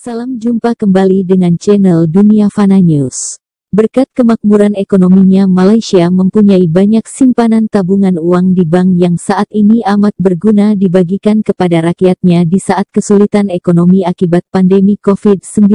Salam jumpa kembali dengan channel Dunia Fana News. Berkat kemakmuran ekonominya, Malaysia mempunyai banyak simpanan tabungan uang di bank yang saat ini amat berguna dibagikan kepada rakyatnya di saat kesulitan ekonomi akibat pandemi COVID-19.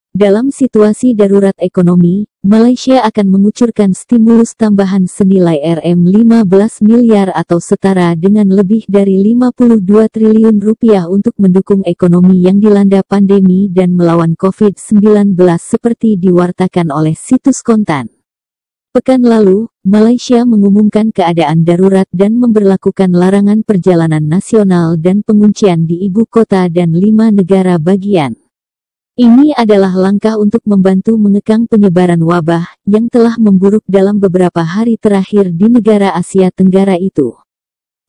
Dalam situasi darurat ekonomi, Malaysia akan mengucurkan stimulus tambahan senilai RM15 miliar atau setara dengan lebih dari 52 triliun rupiah untuk mendukung ekonomi yang dilanda pandemi dan melawan COVID-19 seperti diwartakan oleh situs Kontan. Pekan lalu, Malaysia mengumumkan keadaan darurat dan memberlakukan larangan perjalanan nasional dan penguncian di ibu kota dan 5 negara bagian. Ini adalah langkah untuk membantu mengekang penyebaran wabah yang telah memburuk dalam beberapa hari terakhir di negara Asia Tenggara itu.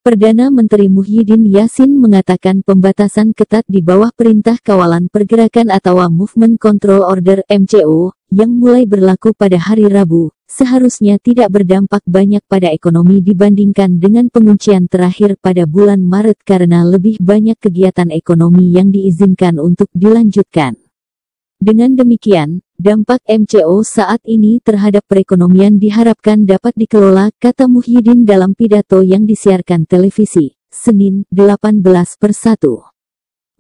Perdana Menteri Muhyiddin Yassin mengatakan pembatasan ketat di bawah Perintah Kawalan Pergerakan atau Movement Control Order (MCO) yang mulai berlaku pada hari Rabu, seharusnya tidak berdampak banyak pada ekonomi dibandingkan dengan penguncian terakhir pada bulan Maret karena lebih banyak kegiatan ekonomi yang diizinkan untuk dilanjutkan. Dengan demikian, dampak MCO saat ini terhadap perekonomian diharapkan dapat dikelola, kata Muhyiddin dalam pidato yang disiarkan televisi, Senin, 18/1.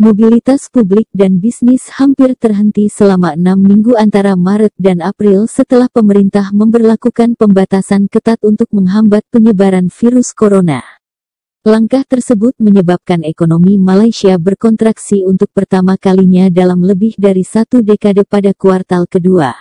Mobilitas publik dan bisnis hampir terhenti selama 6 minggu antara Maret dan April setelah pemerintah memberlakukan pembatasan ketat untuk menghambat penyebaran virus corona. Langkah tersebut menyebabkan ekonomi Malaysia berkontraksi untuk pertama kalinya dalam lebih dari 1 dekade pada kuartal kedua.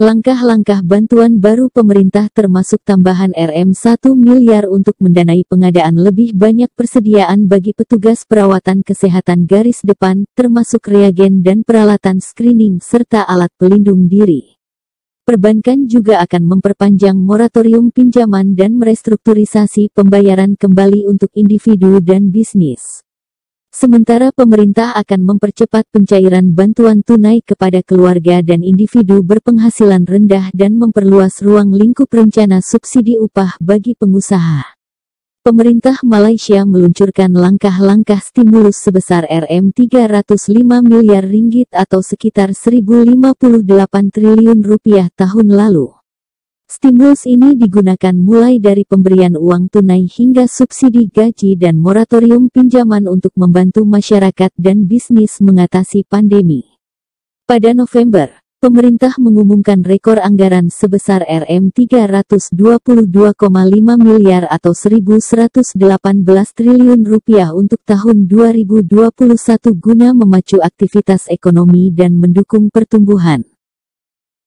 Langkah-langkah bantuan baru pemerintah termasuk tambahan RM1 miliar untuk mendanai pengadaan lebih banyak persediaan bagi petugas perawatan kesehatan garis depan, termasuk reagen dan peralatan screening serta alat pelindung diri. Perbankan juga akan memperpanjang moratorium pinjaman dan merestrukturisasi pembayaran kembali untuk individu dan bisnis. Sementara pemerintah akan mempercepat pencairan bantuan tunai kepada keluarga dan individu berpenghasilan rendah dan memperluas ruang lingkup rencana subsidi upah bagi pengusaha. Pemerintah Malaysia meluncurkan langkah-langkah stimulus sebesar RM305 miliar ringgit atau sekitar 1.058 triliun rupiah tahun lalu. Stimulus ini digunakan mulai dari pemberian uang tunai hingga subsidi gaji dan moratorium pinjaman untuk membantu masyarakat dan bisnis mengatasi pandemi. Pada November, pemerintah mengumumkan rekor anggaran sebesar RM322,5 miliar atau 1.118 triliun rupiah untuk tahun 2021 guna memacu aktivitas ekonomi dan mendukung pertumbuhan.